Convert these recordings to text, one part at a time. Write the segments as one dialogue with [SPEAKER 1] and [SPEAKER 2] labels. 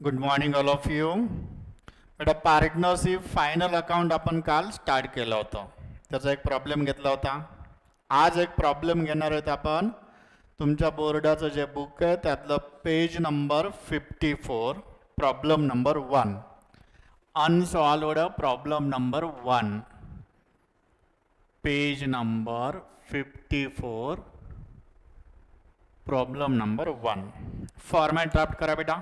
[SPEAKER 1] Good morning all of you. बेटा partnership final account आपण काल स्टार्ट केलं होतं. त्याचा एक प्रॉब्लेम घेतला होता. आज एक प्रॉब्लेम घेणार आहेत आपण. तुमच्या बोर्डाचं जे बुक आहे त्यातलं page number 54, problem number 1, unsolved problem number 1, page number 54, problem number 1. Format draft करा बेटा.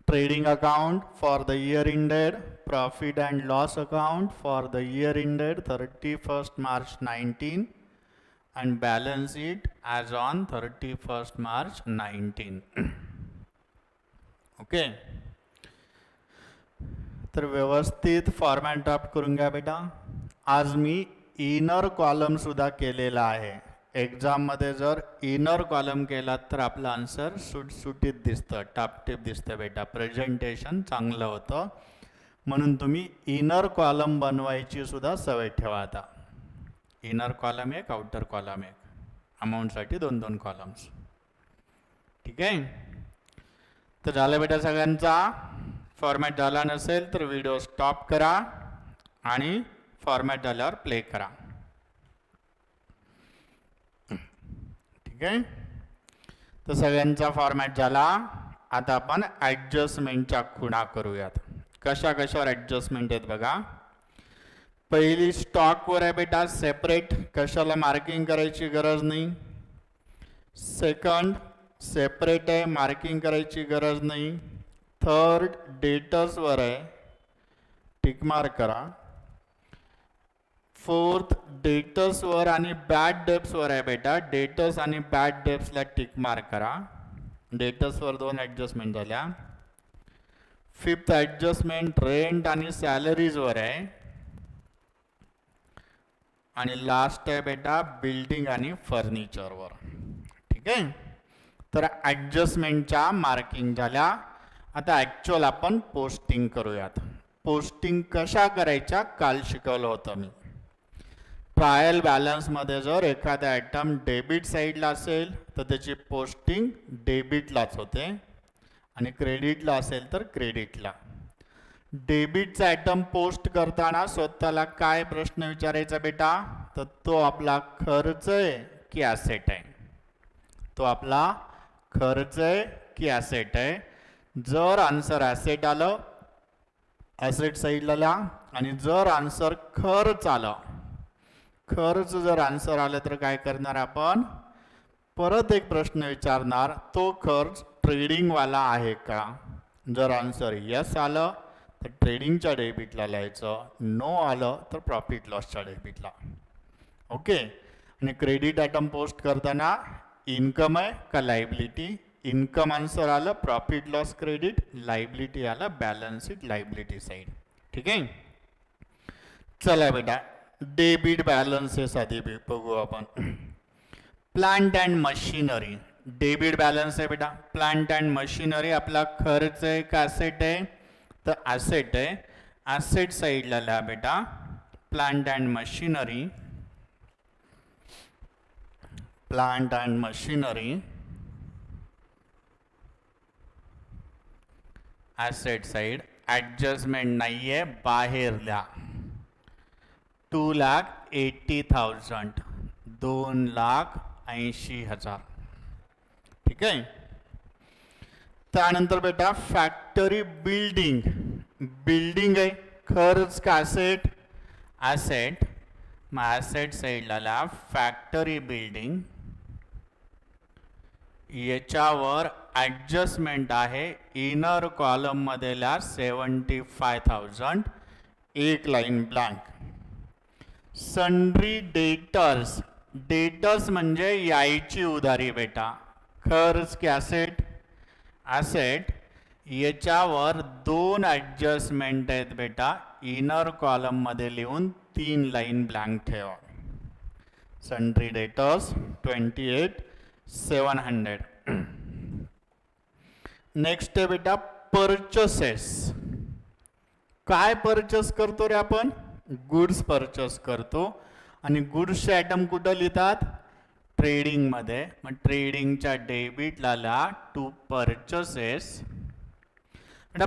[SPEAKER 1] Trading account for the year ended, profit and loss account for the year ended 31st March 19, and balance sheet as on 31st March 19. Okay, तर व्यवस्थित format draft करून घ्या बेटा. आज मी inner column सुद्धा केलेला आहे. एक्झाममध्ये जर इनर कॉलम केला तर आपला आन्सर सुटसुटीत दिसतं, टापटीप दिसतं बेटा. प्रेझेंटेशन चांगलं होतं, म्हणून तुम्ही इनर कॉलम बनवायची सुद्धा सवय ठेवा. आता इनर कॉलम एक, आउटर कॉलम एक, अमाऊंटसाठी 2-2 कॉलम्स. ठीक आहे, तर झालं बेटा सगळ्यांचा. फॉर्मॅट झाला नसेल तर व्हिडिओ स्टॉप करा आणि फॉर्मॅट झाल्यावर प्ले करा. ठीक आहे, तर सगळ्यांचा फॉर्मॅट झाला. आता आपण ॲडजस्टमेंटच्या खुणा करूयात. कशा कशावर ॲडजस्टमेंट आहेत बघा. पहिली स्टॉकवर आहे बेटा सेपरेट, कशाला मार्किंग करायची गरज नाही. सेकंड सेपरेट आहे, मार्किंग करायची गरज नाही. थर्ड डेटर्सवर आहे, टिक मार्क करा. फोर्थ डेटर्सवर आणि बॅड डेप्सवर आहे बेटा. डेटर्स आणि बॅड डेप्सला टिक मार्क करा. डेटर्सवर 2 ॲडजस्टमेंट झाल्या. फिफ्थ ॲडजस्टमेंट रेंट आणि सॅलरीजवर आहे. आणि लास्ट आहे बेटा बिल्डिंग आणि फर्निचरवर. ठीक आहे, तर ॲडजस्टमेंटच्या मार्किंग झाल्या. आता ॲक्च्युअल आपण पोस्टिंग करूयात. पोस्टिंग कशा करायच्या काल शिकवलं होतं मी. ट्रायल बॅलन्समध्ये जर एखादा आयटम डेबिट साईडला असेल तर त्याची पोस्टिंग डेबिटलाच होते, आणि क्रेडिटला असेल तर क्रेडिटला. डेबिटचा आयटम पोस्ट करताना स्वतःला काय प्रश्न विचारायचा बेटा, तर तो आपला खर्च आहे की ॲसेट आहे. तो आपला खर्च आहे की ॲसेट आहे. जर आन्सर ॲसेट आलं ॲसेट साईडला लिहा, आणि जर आन्सर खर्च आलं, खर्च जर आन्सर आलं तर काय करणार आपण, परत एक प्रश्न विचारणार, तो खर्च ट्रेडिंगवाला आहे का. जर आन्सर यस आलं तर ट्रेडिंगच्या डेबिटला लिहायचं, नो आलं तर प्रॉफिट लॉसच्या डेबिटला. ओके, आणि क्रेडिट आयटम पोस्ट करताना इन्कम आहे का लायबिलिटी. इन्कम आन्सर आलं प्रॉफिट लॉस क्रेडिट, लायबिलिटी आलं बॅलन्स शीट लायबिलिटी साईड. ठीक आहे, चला बेटा डेबिट बॅलन्सेस आधी बघू आपण. Plant and machinery debit balance आहे बेटा. प्लांट अँड मशिनरी आपला खर्च आहे का ॲसेट आहे, तर ॲसेट आहे. ॲसेट साईडला लिहा बेटा plant and machinery. Plant and machinery asset side. Adjustment नाही आहे, बाहेर लिहा 2,80,000, 2,80,000. ठीक आहे, त्यानंतर बेटा फॅक्टरी बिल्डिंग. बिल्डिंग आहे, खर्च का ॲसेट, ॲसेट. मग ॲसेट साईडला फॅक्टरी बिल्डिंग. याच्यावर ॲडजस्टमेंट आहे इनर कॉलममधल्या 75,000, एक line blank. Sundry debtors. Debtors म्हणजे यायची उधारी बेटा. खर्च की ॲसेट, ॲसेट. याच्यावर 2 ॲडजस्टमेंट आहेत बेटा. इनर कॉलममध्ये लिहून 3 लाईन ब्लँक ठेवा. Sundry debtors 28,700. नेक्स्ट आहे बेटा परचेसेस. काय परचेस करतो रे आपण, गुड्स परचेस करतो. आणि गुड्सचे आयटम कुठं लिहितात, ट्रेडिंगमध्ये. मग ट्रेडिंगच्या डेबिटला टू परचेसेस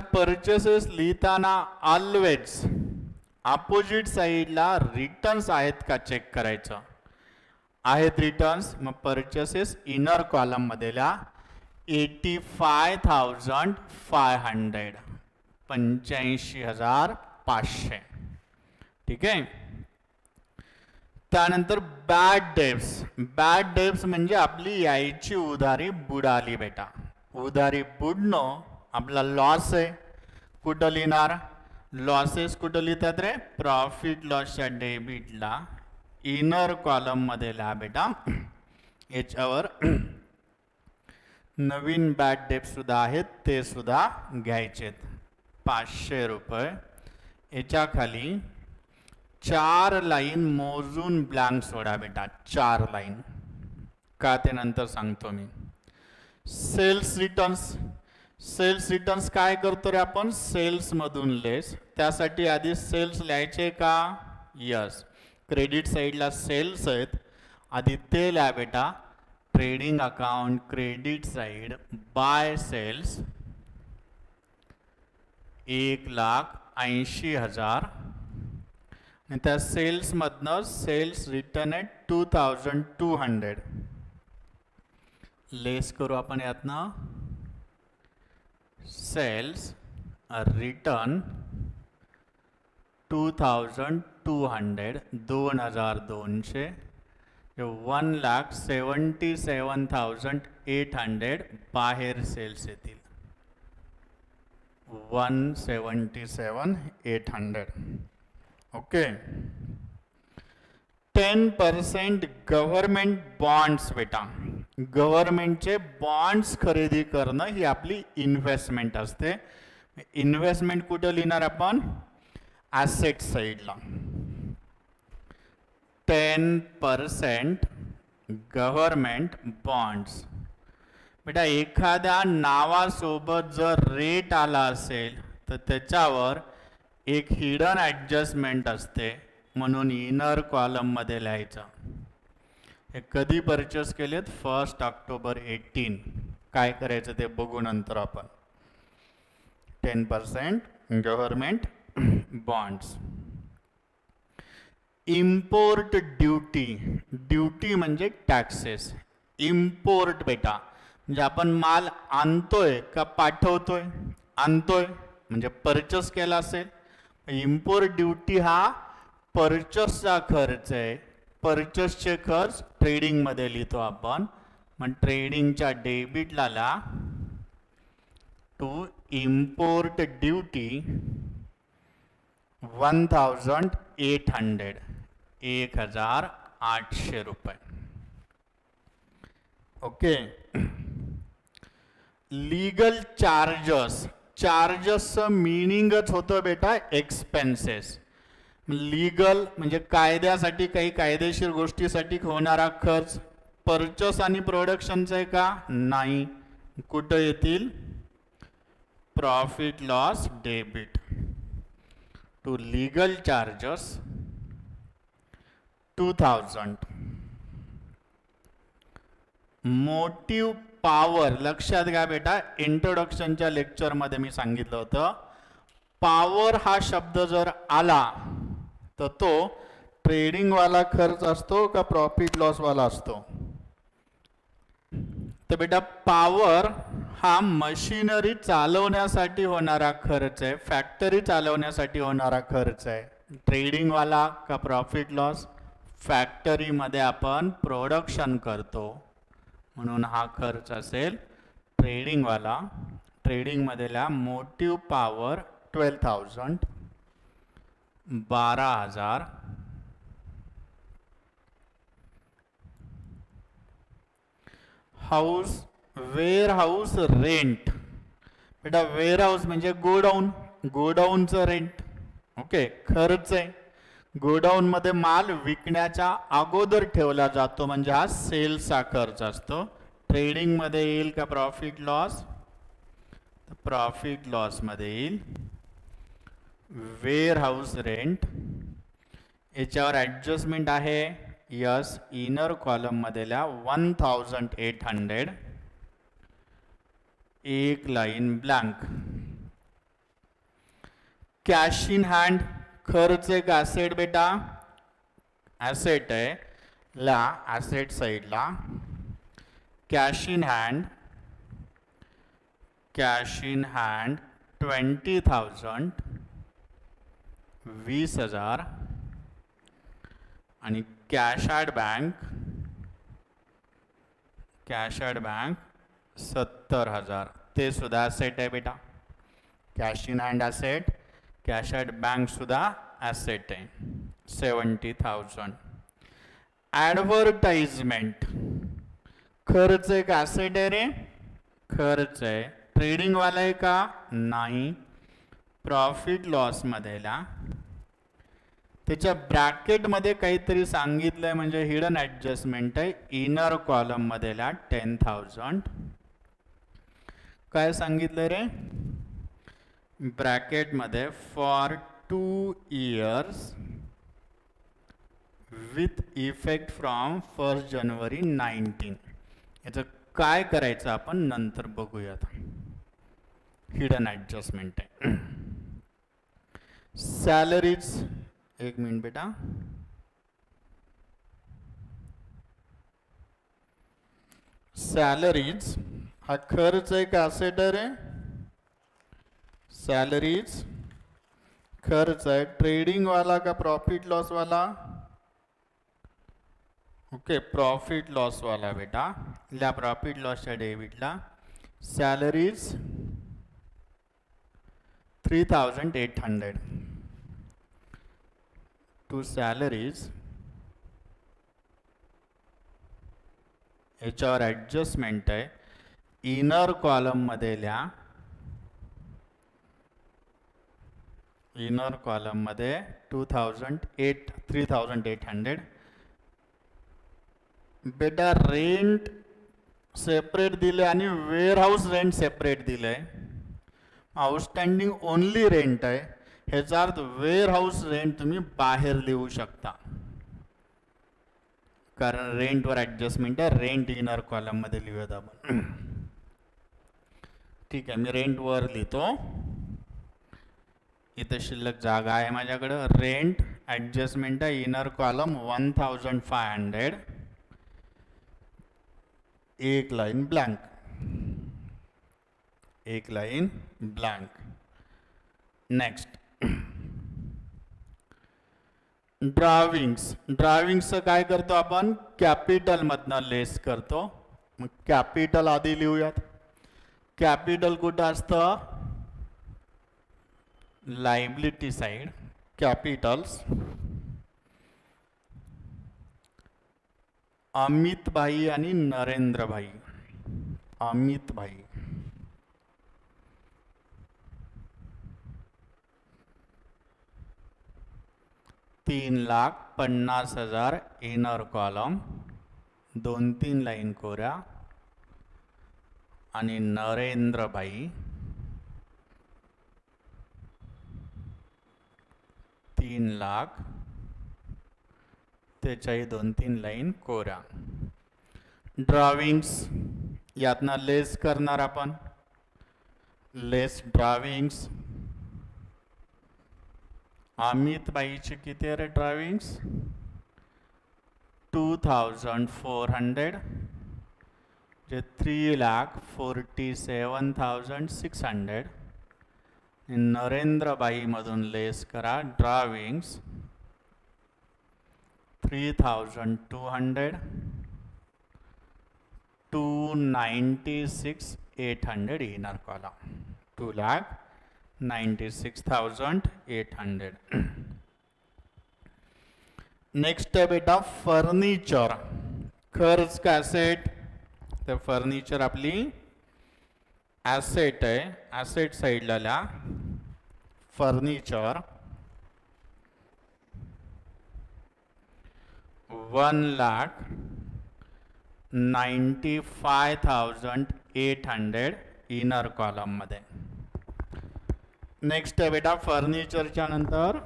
[SPEAKER 1] पर्चेसेस लिहिताना ऑलवेज अपोजिट साईडला रिटर्न्स आहेत का चेक करायचं. आहेत रिटर्न्स, मग पर्चेसेस इनर कॉलम मधल्या 85,500 85,500. ठीक आहे. त्यानंतर बॅड डेब्ट्स म्हणजे आपली यायची उधारी बुडाली बेटा. उधारी बुडणं आपला लॉस आहे. कुठं लिहिणार लॉसेस, कुठं लिहितात रे प्रॉफिट लॉसच्या डेबिटला इनर कॉलम मध्ये लिहा बेटा. याच्यावर नवीन बॅड डेब्ट सुद्धा आहेत ते सुद्धा घ्यायचेत 500 रुपये. याच्या खाली 4 लाईन मोजून ब्लँक सोडा बेटा. 4 लाईन का ते नंतर सांगतो मी. सेल्स रिटर्न्स काय करतो रे आपण सेल्स मधून लेस. त्यासाठी आधी सेल्स लिहायचे का यस. क्रेडिट साईडला सेल्स आहेत आधी ते लिहा बेटा. Trading account credit side bye cells 1,80,000 आणि त्या सेल्स मधनं सेल्स रिटर्न आहे 2,200. लेस करू आपण यातनं. सेल्स रिटर्न 2,200 2,200 1,77,800 बाहेर सेल्स येतील 1,77,800. ओके. 10% गव्हर्नमेंट बॉन्ड्स बेटा. गव्हर्नमेंटचे बॉन्ड्स खरेदी करणं ही आपली इन्व्हेस्टमेंट असते. इन्व्हेस्टमेंट कुठं लिहिणार आपण ॲसेट साईडला. 10% गव्हर्नमेंट बॉन्ड्स बेटा. एखाद्या नावासोबत जर रेट आला असेल तर त्याच्यावर एक हिडन ॲडजस्टमेंट असते म्हणून इनर कॉलम मध्ये लिहायचं. हे कधी परचेस केलेत 1 ऑक्टोबर 18. काय करायचं ते बघू नंतर आपण. 10% गव्हर्नमेंट बॉन्ड्स. इम्पोर्ट ड्यूटी म्हणजे टॅक्सेस. इम्पोर्ट बेटा म्हणजे आपण माल आणतोय का पाठवतोय. आणतोय म्हणजे परचेस केला असेल. इम्पोर्ट ड्यूटी हा परचेसचा खर्च आहे. परचेसचे खर्च ट्रेडिंग मध्ये लिहितो आपण. मग ट्रेडिंगच्या डेबिटला ला टू इम्पोर्ट ड्यूटी 1,800 1,800 रुपये. ओके. लीगल चार्जेसचं मिनिंगच होतं बेटा एक्सपेन्सेस. लीगल म्हणजे कायद्यासाठी काही कायदेशीर गोष्टीसाठी होणारा खर्च. परचेस आणि प्रोडक्शनचं आहे का नाही. कुठं येतील profit loss debit to legal charges 2,000. Motive power लक्षात घ्या बेटा. इंट्रोडक्शनच्या लेक्चरमध्ये मी सांगितलं होतं पॉवर हा शब्द जर आला तर तो ट्रेडिंगवाला खर्च असतो का प्रॉफिट लॉस वाला असतो. तर बेटा पॉवर हा मशिनरी चालवण्यासाठी होणारा खर्च आहे. फॅक्टरी चालवण्यासाठी होणारा खर्च आहे. ट्रेडिंगवाला का प्रॉफिट लॉस. फॅक्टरीमध्ये आपण प्रोडक्शन करतो म्हणून हा खर्च असेल ट्रेडिंगवाला. ट्रेडिंगमधला motive power 12,000 12,000. Warehouse rent बेटा. वेअर हाऊस म्हणजे गोडाऊन. गोडाऊनचं रेंट. ओके खर्च आहे. गोडाऊन मध्ये माल विकण्याच्या अगोदर ठेवला जातो म्हणजे हा सेल्सचा खर्च असतो. ट्रेडिंग मध्ये येईल का प्रॉफिट लॉस. प्रॉफिट लॉस मध्ये येईल वेअर हाऊस रेंट. याच्यावर ॲडजस्टमेंट आहे यस. इनर कॉलम मधल्या 1,800 एक line blank. Cash in hand खर्च एक ॲसेट बेटा, ॲसेट आहे ला ॲसेट साईडला कॅश इन हँड 20,000 20,000 आणि कॅश ॲट बँक 70,000 ते सुद्धा ॲसेट आहे बेटा. Cash in hand asset, cash at bank सुद्धा ॲसेट आहे 70,000. ॲडव्हर्टाइजमेंट खर्च एक ॲसेट आहे रे, खर्च आहे. ट्रेडिंग वाला आहे का? नाही. प्रॉफिट लॉस मध्येला त्याच्या ब्रॅकेटमध्ये काहीतरी सांगितलंय म्हणजे हिडन ॲडजस्टमेंट आहे. इनर कॉलम मध्येला 10,000 काय सांगितलं रे ब्रॅकेटमध्ये for 2 years with effect from 1 January 19. याचं काय करायचं आपण नंतर बघूयात. हिडन ॲडजस्टमेंट आहे. सॅलरीज एक मिनिट बेटा. सॅलरीज हा खर्च एक ॲसेट आहे रे, सॅलरीज खर्च आहे. ट्रेडिंग वाला का प्रॉफिट लॉस वाला? ओके प्रॉफिट लॉस वाला बेटा. ल्या प्रॉफिट लॉसच्या डेबिटला सॅलरीज 3,800 टू सॅलरीज. याच्यावर ॲडजस्टमेंट आहे. इनर कॉलम मध्येल्या इनर कॉलम मध्ये 3,800 बेटा. रेंट सेपरेट दिले आणि वेअरहाऊस रेंट सेपरेट दिलंय. आउटस्टँडिंग ओनली रेंट आहे. ह्याचा अर्थ वेअरहाऊस रेंट तुम्ही बाहेर लिहू शकता कारण रेंटवर ॲडजस्टमेंट आहे. रेंट इनर कॉलम मध्ये लिहूयात आपण. ठीक आहे मी रेंटवर लिहितो. इथं शिल्लक जागा आहे माझ्याकडं. रेंट ॲडजस्टमेंट आहे इनर कॉलम 1,500 एक लाइन ब्लैंक, एक लाइन ब्लैंक. Next drawings. ड्राविंग्सचं काय करतो आपण कॅपिटल मधनं लेस करतो. मग कॅपिटल आधी लिहूयात. कॅपिटल कुठं असतं? Liability side. कॅपिटल्स अमित भाई आणि नरेंद्र भाई. अमित भाई 3,50,000 इनर कॉलम 2-3 लाईन कोऱ्या आणि नरेंद्र भाई 3 लाख त्याच्याही 2-3 लाईन कोऱ्या. ड्रॉविंग्स यातना लेस करणार आपण. लेस ड्रॉविंग्स. अमित बाईचे किती आहे रे ड्रॉविंग्स? 2,400 जे 3,47,600. नरेंद्र बाई मधून लेस करा ड्रॉविंग्स 3,200 2,96,800 इनर कॉलम 2,96,800. नेक्स्ट है बेटा फर्निचर. खर्च का ॲसेट. तर फर्निचर आपली ॲसेट आहे. ॲसेट साईडला फर्निचर 1,95,800 इनर कॉलम मध्ये. नेक्स्ट आहे बेटा फर्निचरच्या नंतर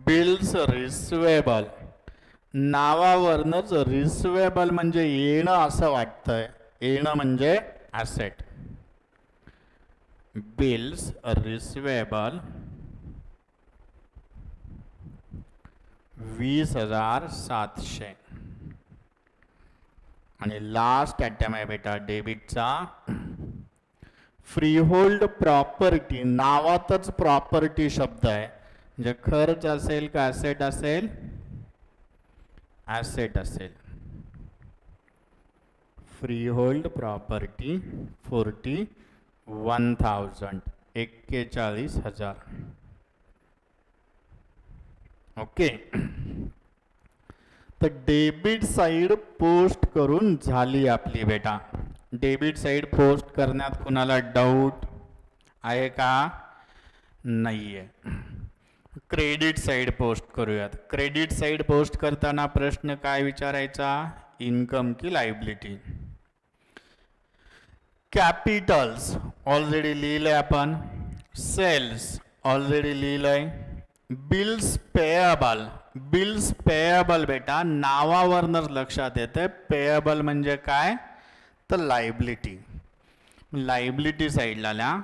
[SPEAKER 1] बिल्स रिसिवेबल. नावावरनच रिसिवेबल म्हणजे येणं असं वाटतंय. येणं म्हणजे ॲसेट. बिल्स रिसिवेबल 20,700 आणि लास्ट आयटम आहे बेटा डेबिटचा फ्रीहोल्ड प्रॉपर्टी. नावातच प्रॉपर्टी शब्द आहे म्हणजे खर्च असेल का ॲसेट असेल, ॲसेट असेल. Freehold property 41,000 41,000. ओके. तर डेबिट साईड पोस्ट करून झाली आपली बेटा. डेबिट साईड पोस्ट करण्यात कुणाला डाऊट आहे का? नाही आहे. क्रेडिट साईड पोस्ट करूयात. क्रेडिट साईड पोस्ट करताना प्रश्न काय विचारायचा? इन्कम की लायबिलिटी. कॅपिटल्स ऑलरेडी लिहिलंय आपण. सेल्स ऑलरेडी लिहिलंय. Bills payable. बिल्स पेएबल बेटा नावावरनच लक्षात येते. पेएबल म्हणजे काय? तर लायबिलिटी. लायबिलिटी साईडला ल्या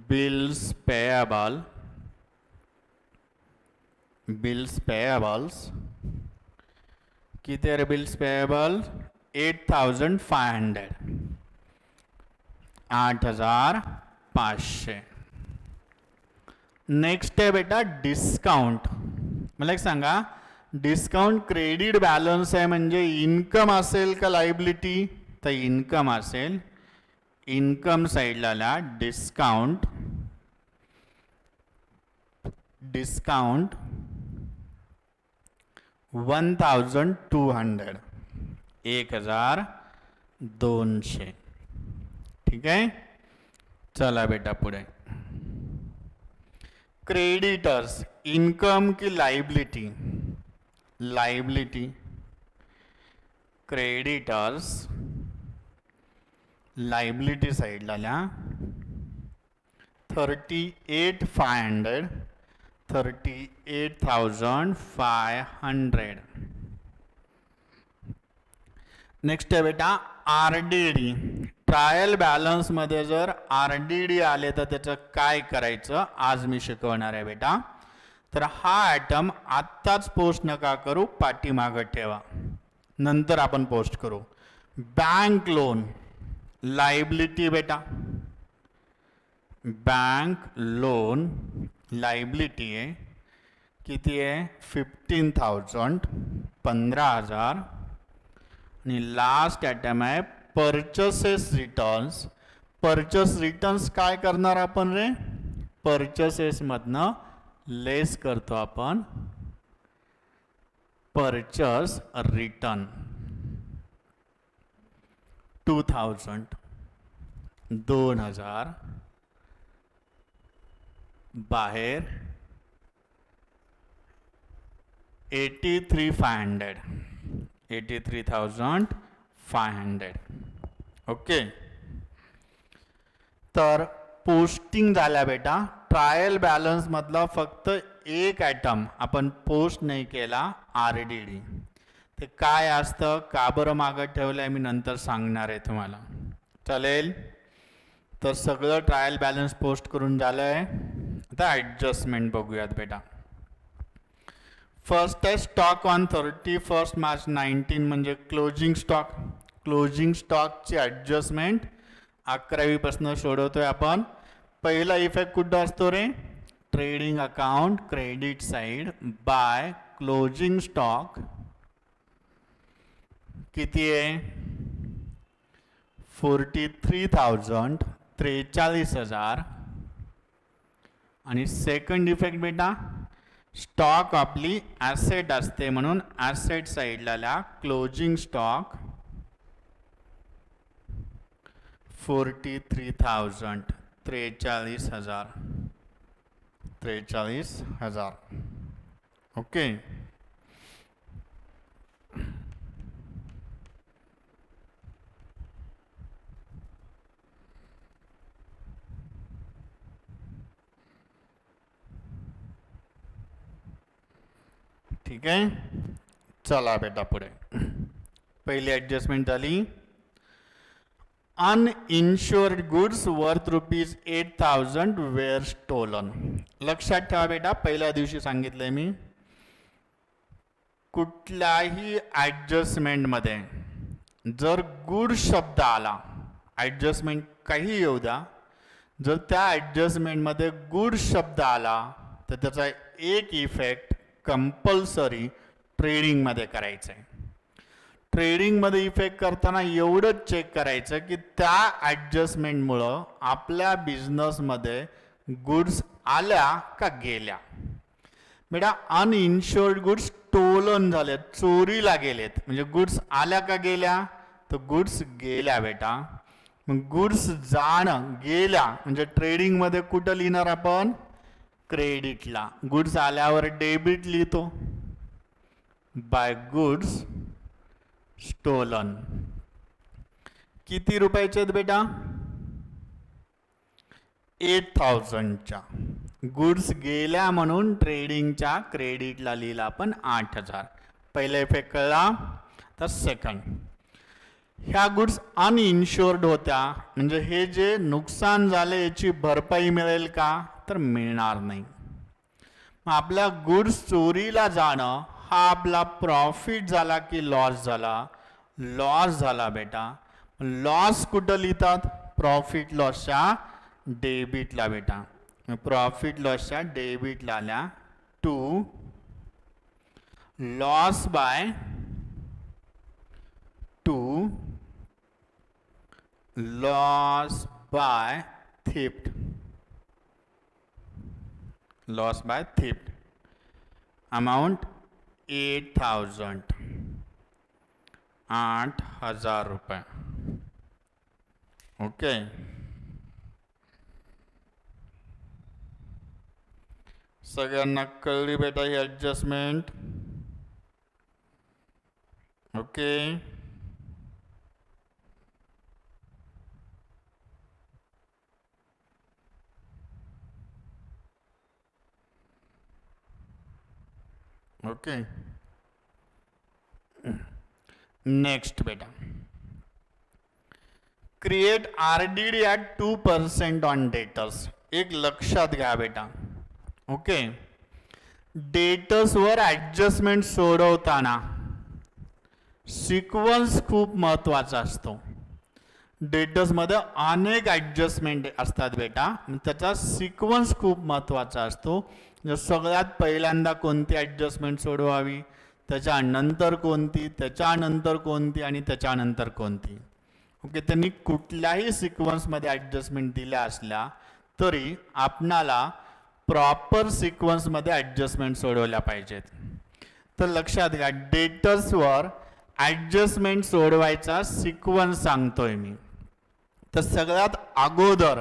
[SPEAKER 1] बिल्स पेएबल. बिल्स पेएबल्स किती आहे बिल्स पेएबल? 8,500 8,500. नेक्स्ट आहे बेटा डिस्काउंट. मला एक सांगा डिस्काउंट क्रेडिट बॅलन्स आहे म्हणजे इन्कम असेल का लायबिलिटी? तर इन्कम असेल. इन्कम साईडला ला डिस्काउंट. डिस्काउंट 1,200 1,200. ठीक आहे. चला बेटा पुढे. क्रेडिटर्स इन्कम की लायबिलिटी? लायबिलिटी. क्रेडिटर्स लायबिलिटी साईडला ल्या 38,500 38,500. नेक्स्ट आहे बेटा आरडीडी. ट्रायल बॅलन्स मध्ये जर आरडीडी आले तर त्याचं काय करायचं आज मी शिकवणार आहे बेटा. तर हा आयटम आत्ताच पोस्ट नका करू, पाठीमागं ठेवा, नंतर आपण पोस्ट करू. बँक लोन लायबिलिटी बेटा. बँक लोन लायबिलिटी आहे. किती आहे? 15,000 15,000. आणि लास्ट आयटम आहे परचेसेस रिटर्न्स. परचेस रिटर्न्स काय करणार आपण रे? परचेसेस मधनं लेस करतो आपण. परचेस रिटर्न 2,000 2,000 बाहेर 83,500 83,500. ओके. तर पोस्टिंग झाल्या बेटा. ट्रायल बॅलन्स मधला फक्त एक आयटम आपण पोस्ट नाही केला, आरडीडी. ते काय असतं, का बरं मागं ठेवलंय मी नंतर सांगणार आहे तुम्हाला. चालेल. तर सगळं ट्रायल बॅलन्स पोस्ट करून झालंय. आता ॲडजस्टमेंट बघूयात बेटा. फर्स्ट आहे स्टॉक ऑन 31 मार्च 19 म्हणजे क्लोजिंग स्टॉक. क्लोजिंग स्टॉकची ॲडजस्टमेंट 11वी पासून सोडवतोय आपण. पहिला इफेक्ट कुठं असतो रे? Trading account credit side by closing stock. किती आहे? 43,000 43,000. आणि सेकंड इफेक्ट बेटा स्टॉक आपली ॲसेट असते म्हणून ॲसेट साईडला क्लोजिंग स्टॉक 43,000 43,000 43,000. ओके. ठीक आहे. चला बेटा पुढे. पहिली ॲडजस्टमेंट झाली. अनइन्शुअर्ड गुड्स वर्थ ₹8,000 वेअर स्टोलन. लक्षात ठेवा बेटा, पहिल्या दिवशी सांगितलंय मी, कुठल्याही ॲडजस्टमेंटमध्ये जर गुड शब्द आला, ॲडजस्टमेंट काही येऊ द्या, जर त्या ॲडजस्टमेंटमध्ये गुड शब्द आला तर त्याचा एक इफेक्ट कंपल्सरी ट्रेडिंगमध्ये करायचा आहे. ट्रेडिंगमध्ये इफेक्ट करताना एवढंच चेक करायचं की त्या ॲडजस्टमेंटमुळं आपल्या बिझनेसमध्ये गुड्स आल्या का गेल्या. बेटा अनइन्शुअर्ड गुड्स स्टोलन झालेत, चोरीला गेलेत, म्हणजे गुड्स आल्या का गेल्या, तर गुड्स गेल्या बेटा. मग गुड्स जाणं गेल्या म्हणजे ट्रेडिंगमध्ये कुठं लिहिणार आपण, क्रेडिटला. गुड्स आल्यावर डेबिट लिहितो, बाय गुड्स स्टोलन. किती रुपयाचे आहेत बेटा, 8,000च्या. गुड्स गेल्या म्हणून ट्रेडिंगच्या क्रेडिटला लिहिला आपण 8,000. पहिला इफेक्ट कळला. तर सेकंड, ह्या गुड्स अनइन्शुअर्ड होत्या, म्हणजे हे जे नुकसान झाले याची भरपाई मिळेल का, तर मिळणार नाही. मग आपल्या गुड्स चोरीला जाणं हा आपला प्रॉफिट झाला की लॉस झाला, लॉस झाला बेटा. लॉस कुठं लिहितात, प्रॉफिट लॉसच्या डेबिटला बेटा. प्रॉफिट लॉसच्या डेबिटला आल्या to loss by theft. Loss by theft amount 8,000, 8,000 रुपये. ओके. सगळ्यांना कळली बेटा ही ॲडजस्टमेंट. ओके. ओके. नेक्स्ट बेटा, create RDD at 2% on debtors. एक लक्षात घ्या बेटा. ओके, डेटर्सवर ॲडजस्टमेंट सोडवताना सिक्वन्स खूप महत्त्वाचा असतो. डेटर्समध्ये अनेक ॲडजस्टमेंट असतात बेटा, त्याचा सिक्वन्स खूप महत्त्वाचा असतो. सगळ्यात पहिल्यांदा कोणती ॲडजस्टमेंट सोडवावी, त्याच्यानंतर कोणती, त्याच्यानंतर कोणती आणि त्याच्यानंतर कोणती. ओके, त्यांनी कुठल्याही सिक्वन्समध्ये ॲडजस्टमेंट दिल्या असल्या तरी आपणाला प्रॉपर सिक्वन्समध्ये ॲडजस्टमेंट सोडवल्या पाहिजेत. तर लक्षात घ्या, डेटर्सवर ॲडजस्टमेंट सोडवायचा सिक्वन्स सांगतोय मी. तर सगळ्यात अगोदर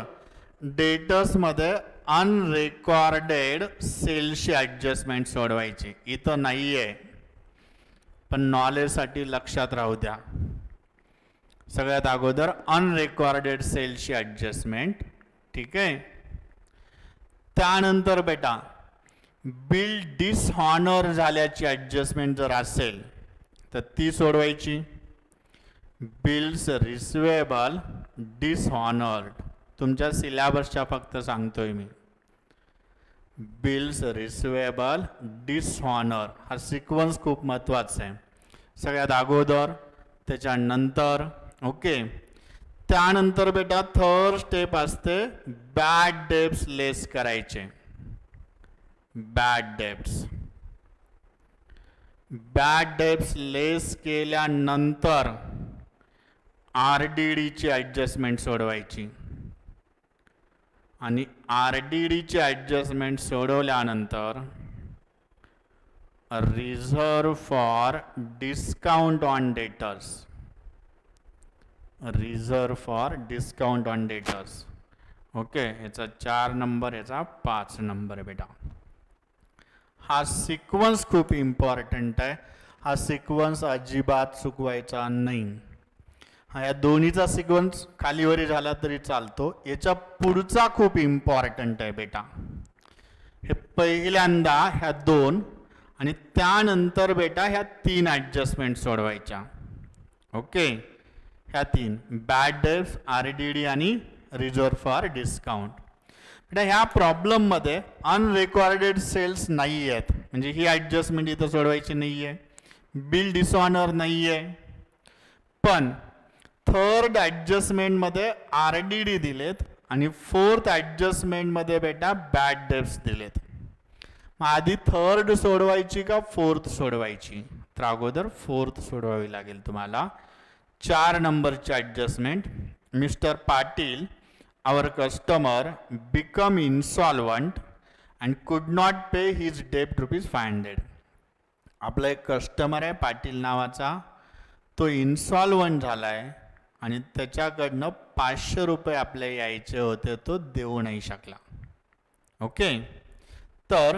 [SPEAKER 1] डेटर्समध्ये अनरेकॉर्डेड सेल्सची ॲडजस्टमेंट सोडवायची. इथं नाही आहे, पण नॉलेजसाठी लक्षात राहू द्या. सगळ्यात अगोदर अनरेकॉर्डेड सेल्सची ॲडजस्टमेंट. ठीक आहे. त्यानंतर बेटा बिल डिसऑनर झाल्याची ॲडजस्टमेंट जर असेल तर ती सोडवायची. बिल्स रिसिवेबल डिसऑनर्ड, तुमच्या सिलेबसच्या फक्त सांगतोय मी. बिल्स रिसिवेबल डिसऑनर हा सिक्वन्स खूप महत्त्वाचा आहे. सगळ्यात अगोदर, त्याच्यानंतर. ओके. त्यानंतर बेटा थर्ड स्टेप असते बॅड डेब्ट्स लेस करायचे. बॅड डेब्ट्स लेस केल्यानंतर RDDची ॲडजस्टमेंट सोडवायची. आणि RDDची ॲडजस्टमेंट सोडवल्यानंतर reserve for discount on debtors. Reserve for discount on debtors. Okay, याचा 4 नंबर, याचा 5 नंबर बेटा. हा सिक्वन्स खूप इम्पॉर्टंट आहे. हा सिक्वन्स अजिबात चुकवायचा नाही. या दोन्हीचा सिक्वन्स खालीवरी झाला तरी चालतो, याच्या पुढचा खूप इम्पॉर्टंट आहे बेटा. हे पहिल्यांदा ह्या 2 आणि त्यानंतर बेटा ह्या 3 ॲडजस्टमेंट सोडवायच्या. ओके, ह्या तीन बॅड डेब्ट्स, RDD आणि रिझर्व्ह फॉर डिस्काउंट. बेटा ह्या प्रॉब्लेममध्ये अनरेकॉर्डेड सेल्स नाही आहेत, म्हणजे ही ॲडजस्टमेंट इथं सोडवायची नाही आहे. बिल डिसऑनर नाही आहे. पण थर्ड ॲडजस्टमेंटमध्ये RDD दिलेत आणि फोर्थ ॲडजस्टमेंटमध्ये बेटा बॅड डेब्ट्स दिलेत. मग आधी थर्ड सोडवायची का फोर्थ सोडवायची? तर अगोदर फोर्थ सोडवावी लागेल तुम्हाला. 4 नंबरची adjustment. Mister Patil our customer become insolvent and could not pay his debt ₹500. आपला एक कस्टमर आहे पाटील नावाचा, तो इन्सॉल्वंट झाला आहे आणि त्याच्याकडनं ₹500 आपले यायचे होते, तो देऊ नाही शकला. ओके, तर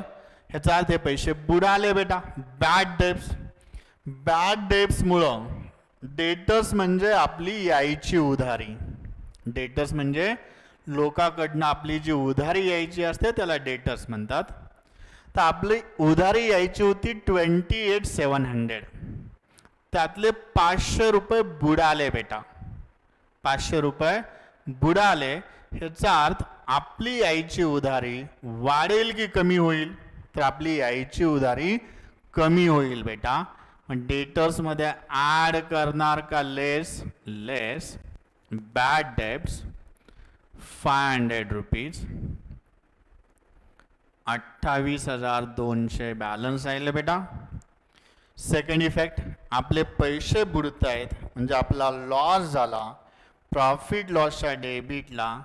[SPEAKER 1] ह्याचा अर्थ हे पैसे बुडाले बेटा. Bad debts. बॅड डेब्ट्समुळं डेटर्स म्हणजे आपली यायची उधारी. डेटर्स म्हणजे लोकांकडनं आपली जी उधारी यायची असते त्याला डेटर्स म्हणतात. तर आपली उधारी यायची होती 28,700. त्यातले ₹500 बुडाले बेटा. ₹500 बुडाले. ह्याचा अर्थ आपली यायची उधारी वाढेल की कमी होईल? तर आपली यायची उधारी कमी होईल बेटा. मग डेटर्समध्ये ॲड करणार का लेस? लेस बॅड डेब्ट्स ₹500. 28,200 बॅलन्स राहिले बेटा. सेकंड इफेक्ट, आपले पैसे बुडत आहेत म्हणजे आपला लॉस झाला. प्रॉफिट लॉसच्या डेबिटला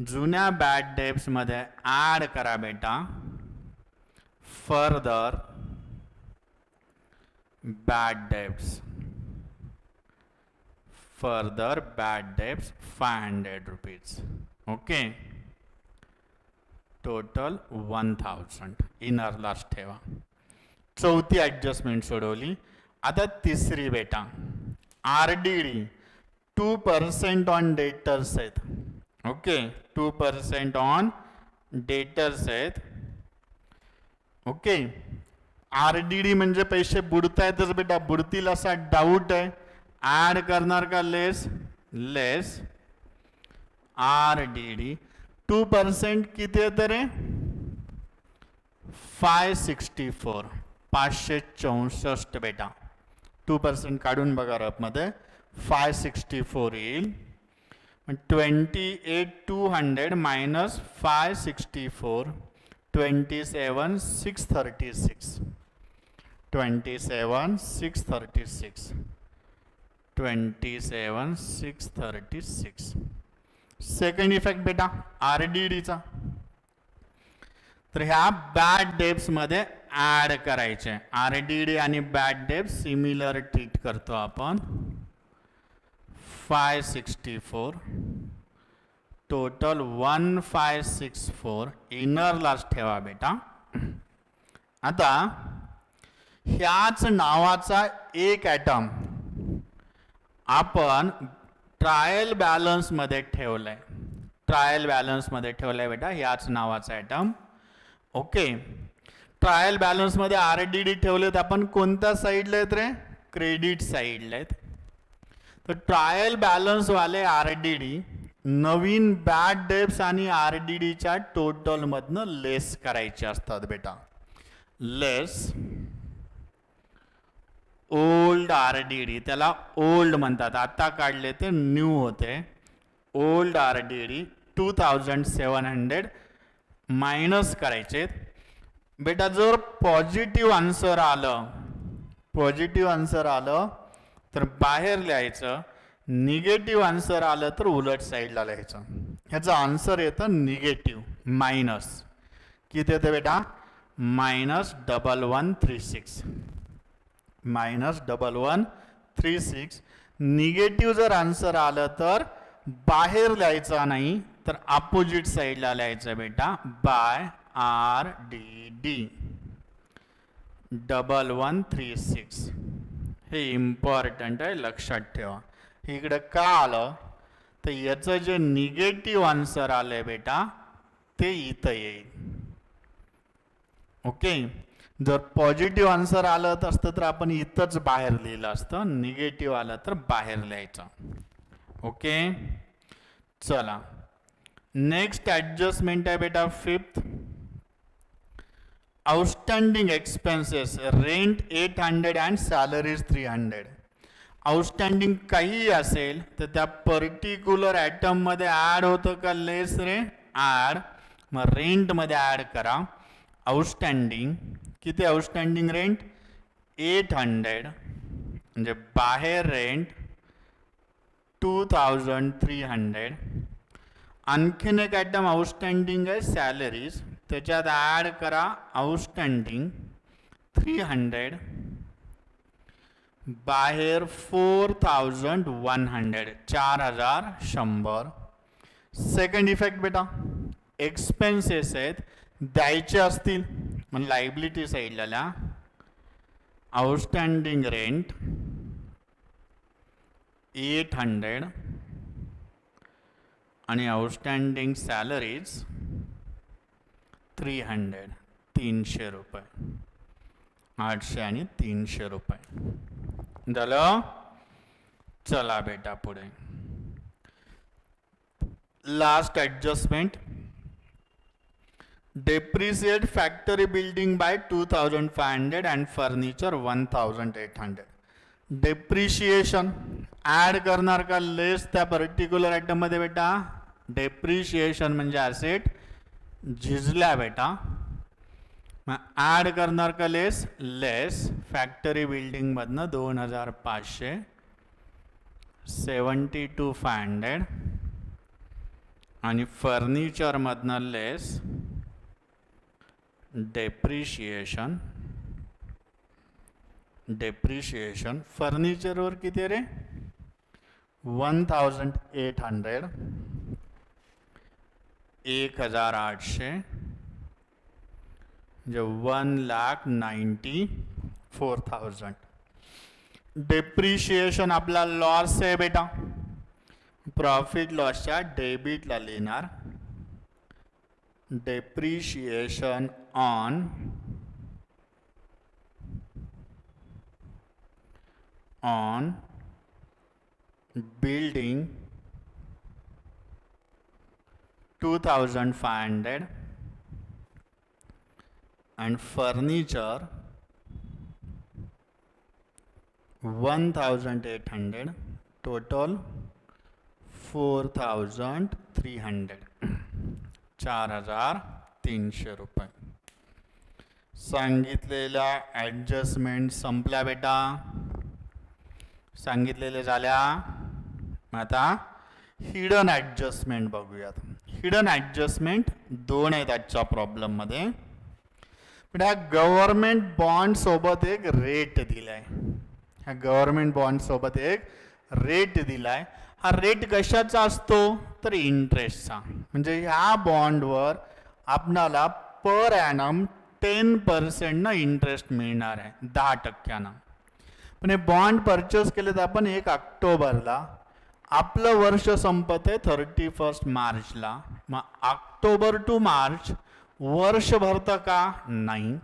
[SPEAKER 1] जुन्या बॅड डेब्ट्समध्ये ॲड करा बेटा. Further bad debts. Further bad debts ₹500. Okay, total 1000 इनरलाच ठेवा. चौथी ॲडजस्टमेंट सोडवली. आता तिसरी बेटा RDD 2% ऑन डेटर्स आहेत. ओके, 2% ऑन डेटर्स आहेत. ओके, RDD म्हणजे पैसे बुडतायतच बेटा, बुडतील असा डाऊट आहे. ॲड करणार का लेस? लेस RDD 2% किती आहे तर 564. 564 बेटा. 2% काढून बघा रफमध्ये. 564 येईल. 28,200 मायनस 564 27,636. 27,636. 27,636. सेकंड इफेक्ट बेटा RDDचा. तर ह्या बॅड डेब्ट्समध्ये ॲड करायचे. RDD आणि बॅड डेब्ट्स सिमिलर ट्रीट करतो आपण. 564 टोटल 1564 इनरलाच ठेवा बेटा. आता ह्याच नावाचा एक ॲटम आपण ट्रायल बॅलन्समध्ये ठेवलाय. ट्रायल बॅलन्समध्ये ठेवलाय बेटा ह्याच नावाचा ॲटम. ओके, ट्रायल बॅलन्समध्ये RDD ठेवलेत आपण. कोणत्या साईडला आहेत रे? क्रेडिट साईडला आहेत. तर ट्रायल बॅलन्सवाले RDD नवीन बॅड डेब्ट्स आणि RDDच्या टोटलमधनं लेस करायचे असतात बेटा. लेस ओल्ड RDD, त्याला ओल्ड म्हणतात, आता काढले ते न्यू होते. ओल्ड RDD 2700 मायनस करायचे बेटा. जर पॉझिटिव्ह आन्सर आलं, पॉझिटिव्ह आन्सर आलं तर बाहेर लिहायचं. निगेटिव्ह आन्सर आलं तर उलट साईडला लिहायचं. ह्याचं आन्सर येतं निगेटिव्ह. मायनस किती येतं बेटा? -1136. -1136. निगेटिव्ह जर आन्सर आलं तर बाहेर लिहायचा नाही, तर अपोजिट साईडला लिहायचं बेटा. By RDD 1136. हे इम्पॉर्टंट आहे, लक्षात ठेवा. इकडं का आलं तर याचं जे निगेटिव्ह आन्सर आलंय बेटा ते इथं येईल. ओके, जर पॉझिटिव्ह आन्सर आलं असतं तर आपण इथंच बाहेर लिहिलं असतं, निगेटिव्ह आलं तर बाहेर लिहायचं. ओके, चला नेक्स्ट ॲडजस्टमेंट आहे बेटा fifth. Outstanding expenses, rent 800 and salaries 300. Outstanding काही असेल तर त्या पर्टिक्युलर ॲटममध्ये ॲड होतं का लेस रे? ॲड. मग रेंटमध्ये ॲड करा. आउटस्टँडिंग किती? आउटस्टँडिंग रेंट 800, म्हणजे बाहेर रेंट 2300. आणखीन एक आयटम आउटस्टँडिंग आहे सॅलरीज, त्याच्यात ॲड करा आउटस्टँडिंग 300, बाहेर 4100, 4100. सेकंड इफेक्ट बेटा, एक्सपेन्सेस आहेत द्यायचे असतील मग लायबिलिटी साईडला आउटस्टँडिंग रेंट 800 आणि आउटस्टँडिंग सॅलरीज 300, 300 रुपये. 800 आणि 300 रुपये झालं. चला बेटा पुढे last adjustment. Depreciate factory building by 2500 and furniture 1800. Depreciation add करणार का लेस त्या पर्टिक्युलर आयटममध्ये बेटा? डेप्रिशिएशन म्हणजे ॲसेट झिजल्या बेटा, मग ॲड करणार का लेस? लेस. फॅक्टरी बिल्डिंगमधनं 2500, 72,500 आणि फर्निचरमधनं लेस डेप्रिशिएशन. डेप्रिशिएशन फर्निचरवर किती रे? 1800, 1800 म्हणजे 1,94,000. डेप्रिशिएशन आपला लॉस आहे बेटा, प्रॉफिट लॉसच्या डेबिटला लिहिणार. Depreciation on building 2500 and furniture 1800, total 4300, 4300 रुपये. सांगितलेल्या ॲडजस्टमेंट संपल्या बेटा, सांगितलेले झाल्या. आता हिडन ॲडजस्टमेंट बघूयात. हिडन ॲडजस्टमेंट दोन आहेत आजच्या प्रॉब्लेममध्ये. पण ह्या गव्हर्नमेंट बॉन्ड सोबत एक रेट दिलाय. ह्या गव्हर्नमेंट बॉन्ड सोबत एक रेट दिलाय. हा रेट कशाचा असतो? तर इंटरेस्टचा. म्हणजे ह्या बॉन्डवर आपणाला पर ॲनम 10% इंटरेस्ट मिळणार आहे, 10%. पण हे बॉन्ड परचेस केले तर आपण 1 ऑक्टोबरला, आपलं वर्ष संपत आहे 31 मार्चला. मग ऑक्टोबर टू मार्च वर्ष भरतं का? नाही.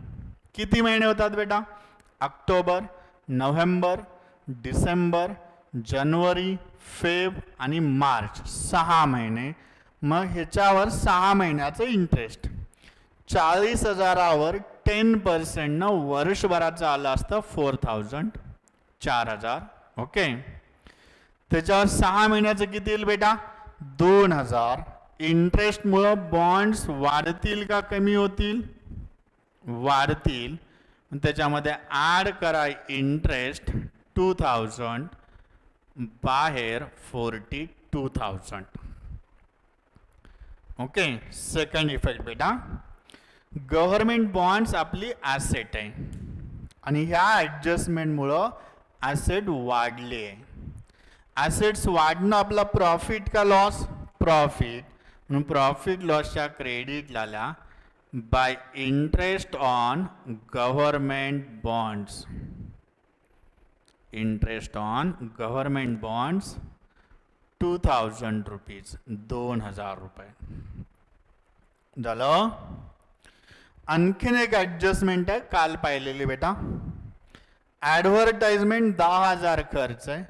[SPEAKER 1] किती महिने होतात बेटा? ऑक्टोबर, नोव्हेंबर, डिसेंबर, जानेवारी, फेब आणि मार्च, 6 महिने. मग ह्याच्यावर 6 महिन्याचं इंटरेस्ट 40,000वर 10% वर्षभराचं आलं असतं 4,000, 4,000. ओके, त्याच्यावर 6 महिन्याचं किती येईल बेटा? 2,000. इंटरेस्टमुळं बॉन्ड्स वाढतील का कमी होतील? वाढतील. त्याच्यामध्ये ॲड करा इंटरेस्ट 2,000, बाहेर 42,000. ओके, सेकंड इफेक्ट बेटा, गव्हर्नमेंट बॉन्ड्स आपली ॲसेट आहे आणि ह्या ॲडजस्टमेंटमुळं ॲसेट वाढले. ॲसेट्स वाढणं आपला प्रॉफिट का लॉस? प्रॉफिट. म्हणून प्रॉफिट लॉसच्या क्रेडिट लाला by interest on government bonds. Interest on government bonds 2,000 rupees, 2,000 रुपये झालं. आणखीन एक ॲडजस्टमेंट आहे, काल पाहिलेली बेटा. ॲडव्हर्टाइजमेंट 10,000 खर्च आहे,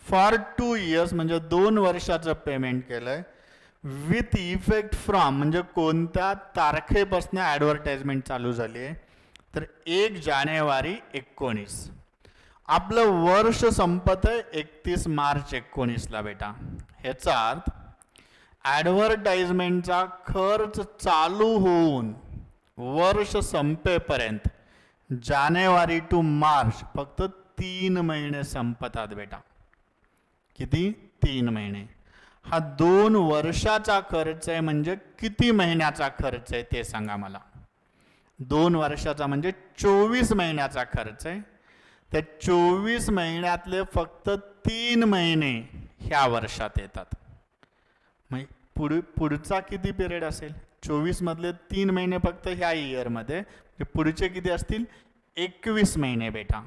[SPEAKER 1] फॉर 2 इयर्स म्हणजे 2 वर्षाचं पेमेंट केलं आहे, विथ इफेक्ट फ्रॉम म्हणजे कोणत्या तारखेपासून ॲडव्हर्टाइजमेंट चालू झाली आहे, तर 1 जानेवारी 19. आपलं वर्ष संपत आहे 31 मार्च 19ला बेटा. ह्याचा अर्थ ॲडव्हर्टाइजमेंटचा खर्च चालू होऊन वर्ष संपेपर्यंत जानेवारी टू मार्च फक्त 3 महिने संपतात बेटा. किती? 3 महिने. हा 2 वर्षाचा खर्च आहे, म्हणजे किती महिन्याचा खर्च आहे ते सांगा मला. 2 वर्षाचा म्हणजे 24 महिन्याचा खर्च आहे. त्या 24 महिन्यातले फक्त 3 महिने ह्या वर्षात येतात. मग पुढचा किती पिरियड असेल? 24 मधले 3 महिने फक्त ह्या इयरमध्ये, पुढचे किती असतील? 21 महिने बेटा.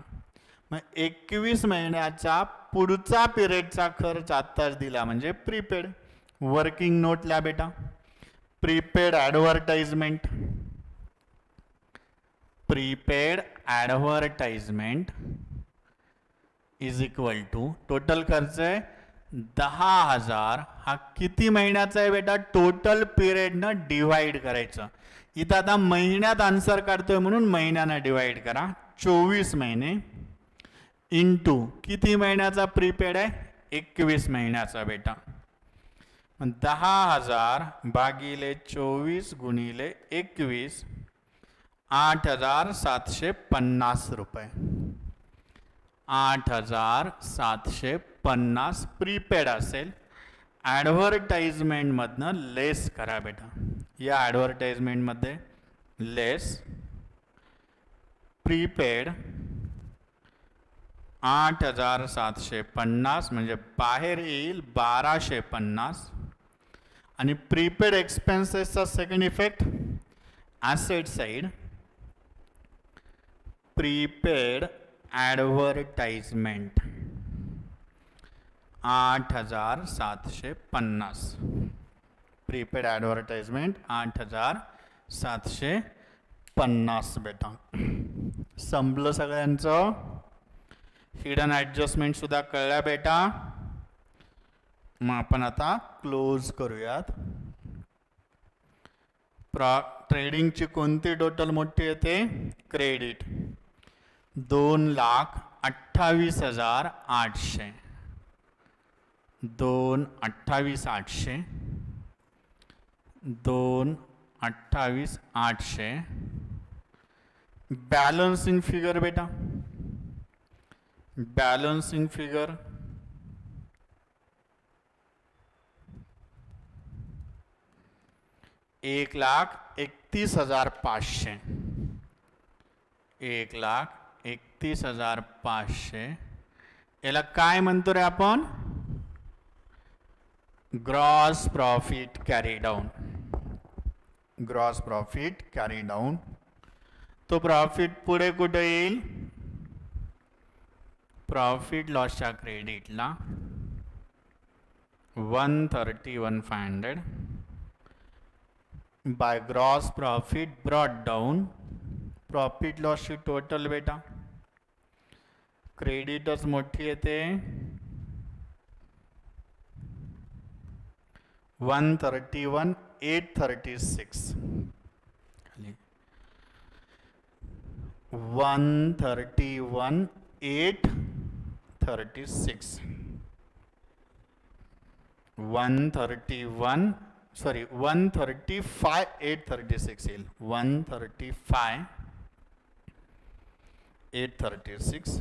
[SPEAKER 1] मग 21 महिन्याचा पुढचा पिरियडचा खर्च आत्ताच दिला म्हणजे प्रीपेड. वर्किंग नोटला बेटा, prepaid advertisement, prepaid advertisement is equal to total खर्च आहे 10,000. हा किती महिन्याचा आहे बेटा? टोटल पिरियडनं डिवाइड करायचं. इथं आता महिन्यात आन्सर काढतोय म्हणून महिन्यानं डिवाइड करा. 24 महिने इंटू किती महिन्याचा प्रीपेड आहे? 21 महिन्याचा बेटा. 10,000 भागिले 24 गुणिले 21, 8,750 रुपये. 8,750 प्रीपेड असेल. ॲडव्हर्टाइजमेंटमधनं लेस करा बेटा. या ॲडव्हर्टाइजमेंटमध्ये लेस प्रीपेड 8,750 म्हणजे बाहेर येईल 1,250. आणि प्रीपेड एक्सपेन्सेसचा second effect asset side, prepaid advertisement 8,750. Prepaid advertisement 8,750 बेटा. संपलं सगळ्यांचं. हिडन ॲडजस्टमेंट सुद्धा कळल्या बेटा. मग आपण आता क्लोज करूयात. ट्रेडिंगची कोणती टोटल मोठी येते? क्रेडिट 2,28,800. 2,28,800. 2,28,800. बॅलन्सिंग फिगर बेटा, बॅलन्सिंग फिगर 1,31,500. 1,31,500. याला काय म्हणतो रे आपण? Gross profit carry down. Gross profit carry down. तो प्रॉफिट पुढे कुठे येईल? प्रॉफिट लॉसच्या क्रेडिटला 131,500 by gross profit brought down. Profit लॉसची टोटल बेटा, क्रेडिटच मोठी येते 131,836. 131,836. 135,836 येईल. 135,836.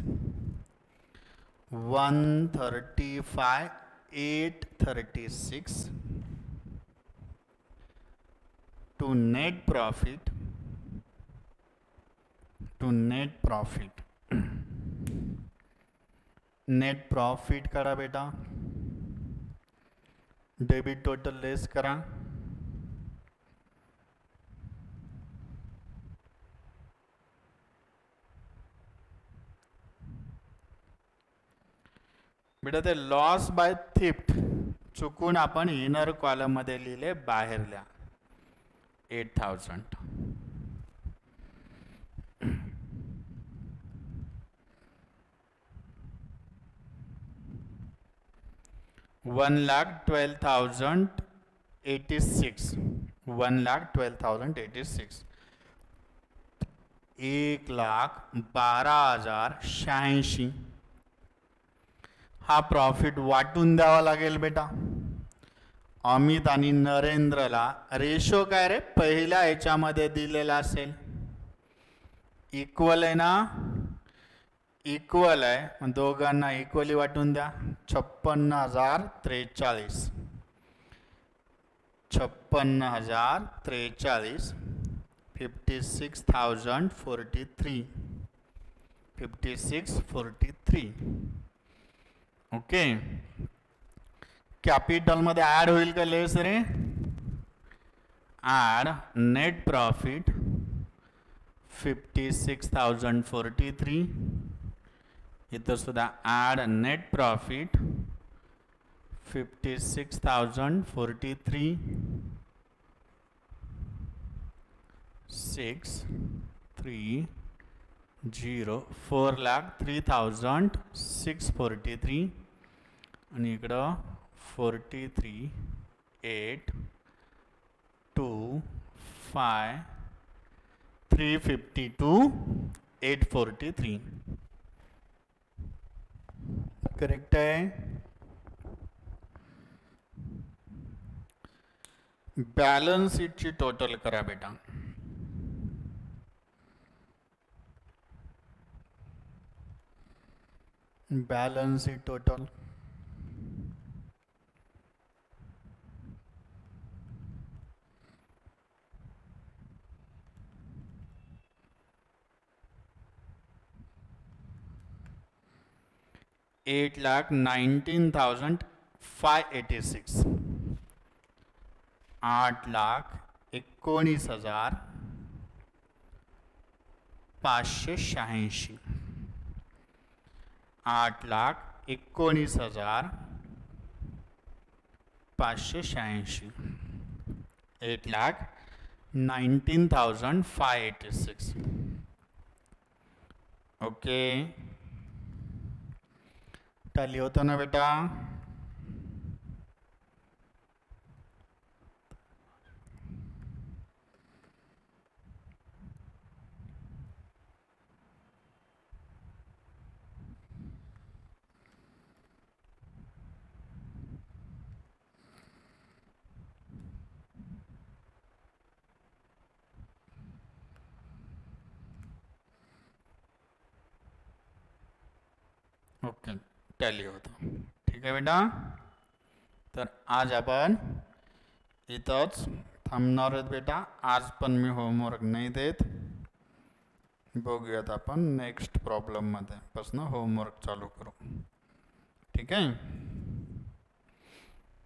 [SPEAKER 1] 135,836 to net profit. To net profit. Net profit करा बेटा. डेबिट टोटल लेस करा. बेटा ते लॉस बाय थिफ्ट चुकून आपण इनर कॉलम मध्ये लिहिले, बाहेर लिहा 8,000. 1,12,086. 1,12,086. 1,12,086. हा प्रॉफिट वाटून द्यावा लागेल बेटा. अमित आणि नरेंद्रला रेशो काय रे पहिल्या ह्याच्यामध्ये दिलेला असेल. इक्वल आहे ना. इक्वल आहे मग दोघांना इक्वली वाटून द्या. 56,043. 56,043. 56,043. 5643. ओके. कॅपिटल मध्ये ऍड होईल का लेस रे. Add net profit 56,043. इथं सुद्धा ऍड नेट प्रॉफिट 56,043. 630 4,03,643 आणि इकडं 43 8 2 5 352 843. करेक्ट आहे. बॅलन्स शीटची टोटल करा बेटा. Balance sheet total. $8,19,586. 8,19,586. 8,19,586. 8,19,586. Okay. Tally होतं ना बेटा. ओके टॅली होतं. ठीक आहे बेटा. तर आज आपण इथंच थांबणार आहोत बेटा. आज पण मी होमवर्क नाही देत. बघूयात आपण नेक्स्ट प्रॉब्लेममध्ये पासून होमवर्क चालू करू. ठीक आहे.